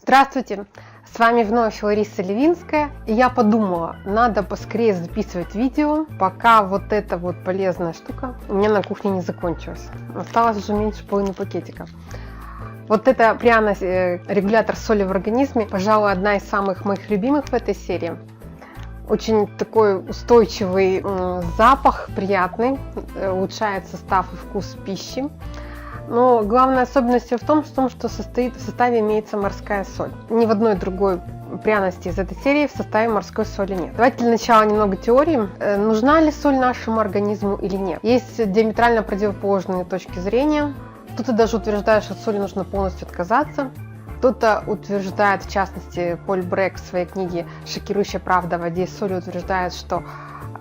Здравствуйте! С вами вновь Лариса Левинская. И я подумала, надо поскорее записывать видео, пока вот эта вот полезная штука у меня на кухне не закончилась. Осталось уже меньше половины пакетика. Вот эта пряность, регулятор соли в организме, пожалуй, одна из самых моих любимых в этой серии. Очень такой устойчивый запах, приятный, улучшает состав и вкус пищи. Но главная особенность в том, что в составе имеется морская соль. Ни в одной другой пряности из этой серии в составе морской соли нет. Давайте для начала немного теории. Нужна ли соль нашему организму или нет? Есть диаметрально противоположные точки зрения. Кто-то даже утверждает, что от соли нужно полностью отказаться. Кто-то утверждает, в частности, Поль Брек в своей книге «Шокирующая правда о воде и соли» утверждает, что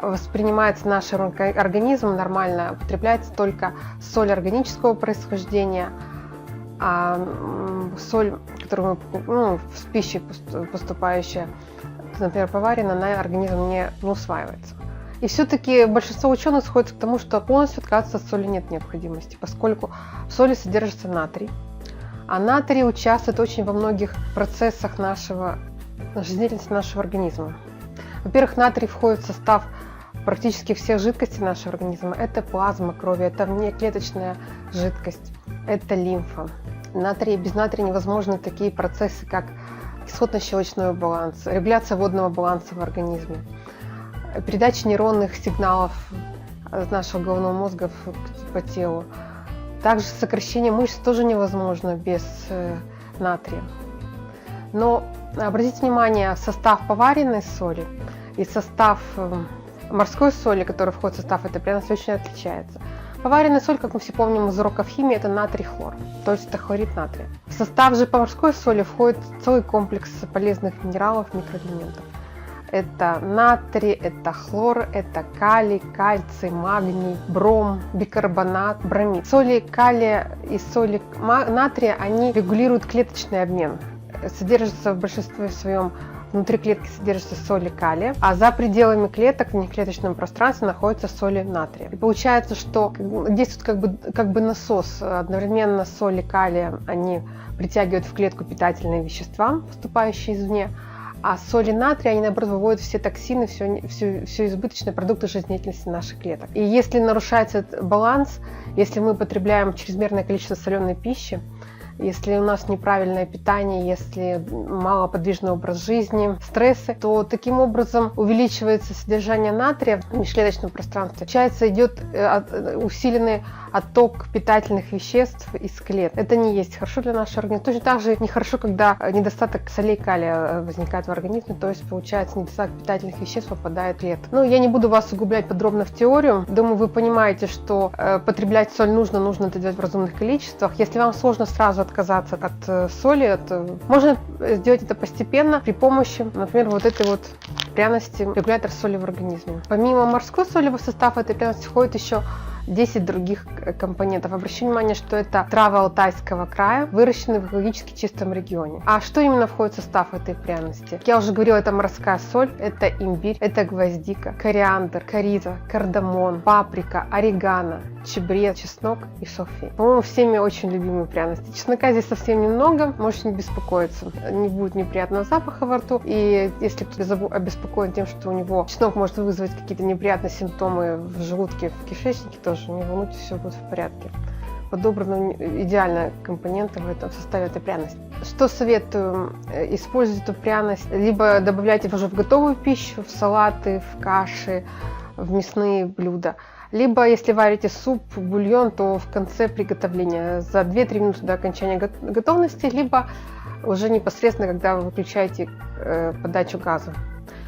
воспринимается нашим организмом нормально, употребляется только соль органического происхождения, а соль, которую в пище поступающая, например, поваренная, на организм не усваивается. И все-таки большинство ученых сходится к тому, что полностью отказаться от соли нет необходимости, поскольку в соли содержится натрий. А натрий участвует очень во многих процессах жизнедеятельности нашего организма. Во-первых, натрий входит в состав практически всех жидкостей нашего организма. Это плазма крови, это внеклеточная жидкость, это лимфа. Без натрия невозможны такие процессы, как кислотно-щелочной баланс, регуляция водного баланса в организме, передача нейронных сигналов от нашего головного мозга по телу. Также сокращение мышц тоже невозможно без натрия. Но обратите внимание, состав поваренной соли и состав морской соли, которая входит в состав этой пряности, очень отличается. Поваренная соль, как мы все помним из уроков химии, это натрий-хлор, то есть это хлорид натрия. В состав же морской соли входит целый комплекс полезных минералов, микроэлементов. Это натрий, это хлор, это калий, кальций, магний, бром, бикарбонат, бромид. Соли калия и соли натрия, они регулируют клеточный обмен. Содержится в большинстве своем внутри клетки содержатся соли калия, а за пределами клеток в внеклеточном пространстве находятся соли натрия. И получается, что действует как бы насос. Одновременно соли калия они притягивают в клетку питательные вещества, поступающие извне, а соли натрия, они, наоборот, выводят все токсины, все избыточные продукты жизнедеятельности наших клеток. И если нарушается этот баланс, если мы потребляем чрезмерное количество соленой пищи, если у нас неправильное питание, если малоподвижный образ жизни, стрессы, то таким образом увеличивается содержание натрия в межклеточном пространстве. Получается, идет усиленный отток питательных веществ из клеток. Это не есть хорошо для нашего организма. Точно так же нехорошо, когда недостаток солей калия возникает в организме, то есть получается недостаток питательных веществ попадает в клетку. Ну, я не буду вас углублять подробно в теорию. Думаю, вы понимаете, что потреблять соль нужно это делать в разумных количествах. Если вам сложно сразу отказаться от соли, можно сделать это постепенно при помощи, например, вот этой вот пряности, регулятор соли в организме. Помимо морской соли в состав этой пряности входит еще 10 других компонентов. Обращу внимание, что это травы Алтайского края, выращенные в экологически чистом регионе. А что именно входит в состав этой пряности? Как я уже говорила, это морская соль, это имбирь, это гвоздика, кориандр, корица, кардамон, паприка, орегано, чабрец, чеснок и шалфей. По-моему, всеми очень любимые пряности. Чеснока здесь совсем немного, можете не беспокоиться. Не будет неприятного запаха во рту. И если кто-то обеспокоен тем, что у него чеснок может вызвать какие-то неприятные симптомы в желудке, в кишечнике, тоже не волнуйтесь, все будет в порядке. Подобраны идеальные компоненты в составе этой пряности. Что советую? Используйте эту пряность, либо добавляйте уже в готовую пищу, в салаты, в каши, в мясные блюда. Либо, если варите суп, бульон, то в конце приготовления за 2-3 минуты до окончания готовности, либо уже непосредственно, когда вы выключаете подачу газа.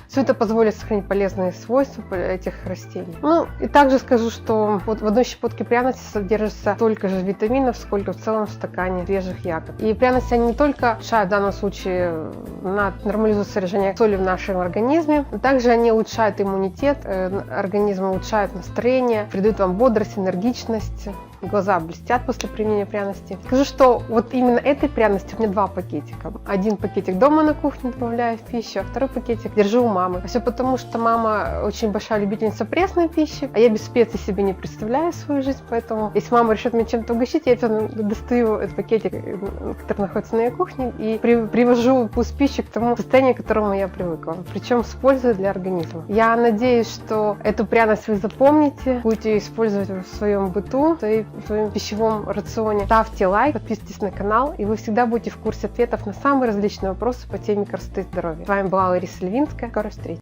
Все это позволит сохранить полезные свойства этих растений. Ну и также скажу, что вот в одной щепотке пряности содержится столько же витаминов, сколько в целом в стакане свежих ягод. И пряности они не только улучшают в данном случае, нормализуют содержание соли в нашем организме, но также они улучшают иммунитет организма, улучшают настроение, придают вам бодрость, энергичность. глаза блестят после применения пряности. Скажу, что вот именно этой пряности у меня 2 пакетика. Один пакетик дома на кухне добавляю в пищу, а второй пакетик держу у мамы. Все потому, что мама очень большая любительница пресной пищи, а я без специй себе не представляю свою жизнь, поэтому если мама решит меня чем-то угостить, я достаю этот пакетик, который находится на ее кухне, и привожу вкус пищи к тому состоянию, к которому я привыкла. Причем с пользой для организма. Я надеюсь, что эту пряность вы запомните, будете использовать в своем быту, в своем пищевом рационе. Ставьте лайк, подписывайтесь на канал, и вы всегда будете в курсе ответов на самые различные вопросы по теме красоты и здоровья. С вами была Лариса Левинская. Скорой встречи!